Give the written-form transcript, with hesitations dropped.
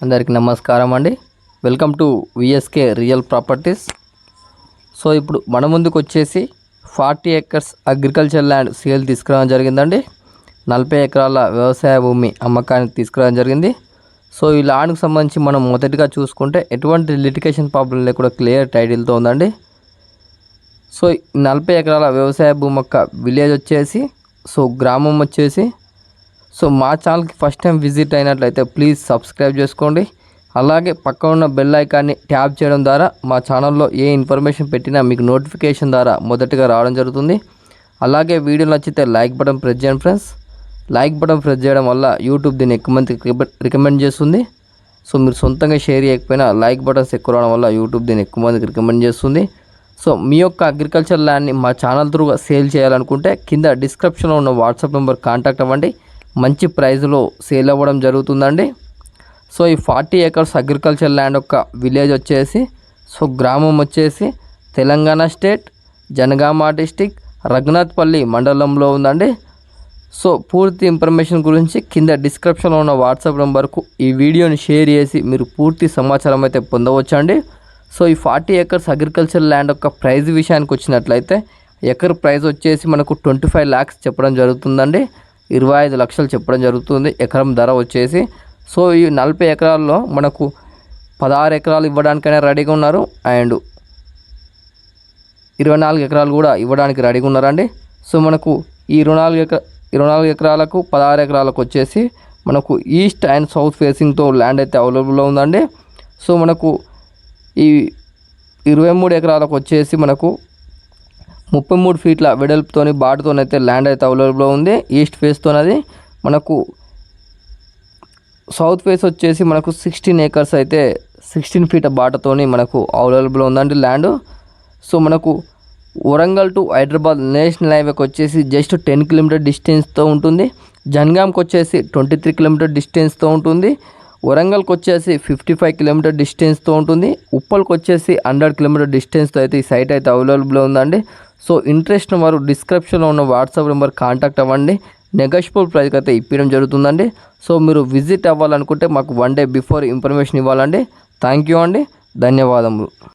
అందరికీ నమస్కారం అండి. Welcome to VSK real properties. So ఇప్పుడు మన ముందుకు వచ్చేసి 40 acres అగ్రికల్చర్ ల్యాండ్ సేల్ తీసుకురావడం జరిగిందండి. 40 ఎకరాల వ్యవసాయ భూమి అమ్మకానికి తీసుకురావడం జరిగింది. సో ఈ ల్యాండ్కి సంబంధించి మనం మొదటిగా చూసుకుంటే ఎటువంటి లిటిగేషన్ ప్రాబ్లం లేకుండా క్లియర్ టైటిల్తో ఉందండి. సో 40 ఎకరాల వ్యవసాయ భూమి యొక్క విలేజ్ వచ్చేసి గ్రామం వచ్చేసి మా ఛానల్కి ఫస్ట్ టైం విజిట్ అయినట్లయితే ప్లీజ్ సబ్స్క్రైబ్ చేసుకోండి. అలాగే పక్కన ఉన్న బెల్ ఐకాన్ని ట్యాప్ చేయడం ద్వారా మా ఛానల్లో ఏ ఇన్ఫర్మేషన్ పెట్టినా మీకు నోటిఫికేషన్ ద్వారా మొదటగా రావడం జరుగుతుంది. అలాగే వీడియో నచ్చితే లైక్ బటన్ ప్రెస్ చేయండి ఫ్రెండ్స్. లైక్ బటన్ ప్రెస్ చేయడం వల్ల యూట్యూబ్ దీన్ని ఎక్కువ మందికి రికమెండ్ చేస్తుంది. సో మీరు సొంతంగా షేర్ చేయకపోయినా లైక్ బటన్స్ ఎక్కువ రావడం వల్ల యూట్యూబ్ దీన్ని ఎక్కువ మందికి రికమెండ్ చేస్తుంది. సో మీ యొక్క అగ్రికల్చర్ ల్యాండ్ని మా ఛానల్ త్రూగా సేల్ చేయాలనుకుంటే కింద డిస్క్రిప్షన్లో ఉన్న వాట్సాప్ నెంబర్ కాంటాక్ట్ అవ్వండి. మంచి ప్రైస్లో సేల్ అవ్వడం జరుగుతుందండి. సో ఈ 40 acres అగ్రికల్చర్ ల్యాండ్ యొక్క విలేజ్ వచ్చేసి గ్రామం వచ్చేసి తెలంగాణ స్టేట్ జనగామ డిస్టిక్ రఘునాథ్పల్లి మండలంలో ఉందండి. సో పూర్తి ఇన్ఫర్మేషన్ గురించి కింద డిస్క్రిప్షన్లో ఉన్న వాట్సాప్ నెంబర్కు ఈ వీడియోని షేర్ చేసి మీరు పూర్తి సమాచారం అయితే పొందవచ్చండి. సో ఈ 40 acres అగ్రికల్చర్ ల్యాండ్ యొక్క ప్రైస్ విషయానికి వచ్చినట్లయితే ఎకర్ ప్రైస్ వచ్చేసి మనకు 25 lakhs చెప్పడం జరుగుతుందండి. 25 లక్షలు చెప్పడం జరుగుతుంది ఎకరం ధర వచ్చేసి. సో ఈ 40 ఎకరాల్లో మనకు 16 ఎకరాలు ఇవ్వడానికైనా రెడీగా ఉన్నారు అండ్ 24 ఎకరాలు కూడా ఇవ్వడానికి రెడీగా ఉన్నారండి. సో మనకు ఈ 24 ఎకరాలకు 16 ఎకరాలకు వచ్చేసి మనకు ఈస్ట్ అండ్ సౌత్ ఫేసింగ్తో ల్యాండ్ అయితే అవైలబుల్లో ఉందండి. సో మనకు ఈ 23 ఎకరాలకు వచ్చేసి మనకు 33 ఫీట్ల వెడల్పుతోని బాటుతోనైతే ల్యాండ్ అయితే అవైలబుల్లో ఉంది. ఈస్ట్ ఫేస్తోనది మనకు సౌత్ ఫేస్ వచ్చేసి మనకు 16 acres అయితే 16 ఫీట్ బాటతోని మనకు అవైలబుల్లో ఉందండి ల్యాండ్. సో మనకు వరంగల్ టు హైదరాబాద్ నేషనల్ హైవేకి వచ్చేసి జస్ట్ 10 km డిస్టెన్స్తో ఉంటుంది. జనగాంకి వచ్చేసి 23 km డిస్టెన్స్తో ఉంటుంది. వరంగల్కి వచ్చేసి 55 km డిస్టెన్స్తో ఉంటుంది. ఉప్పల్కి వచ్చేసి 100 km డిస్టెన్స్తో అయితే ఈ సైట్ అయితే అవైలబుల్లో ఉందండి. సో ఇంట్రెస్ట్ వారు డిస్క్రిప్షన్లో ఉన్న వాట్సాప్ నెంబర్ కాంటాక్ట్ అవ్వండి. నెగోషియబుల్ ప్రైస్కి అయితే ఇప్పించడం జరుగుతుందండి. సో మీరు విజిట్ అవ్వాలనుకుంటే మాకు 1 day బిఫోర్ ఇన్ఫర్మేషన్ ఇవ్వాలండి. థ్యాంక్ యూ అండి, ధన్యవాదములు.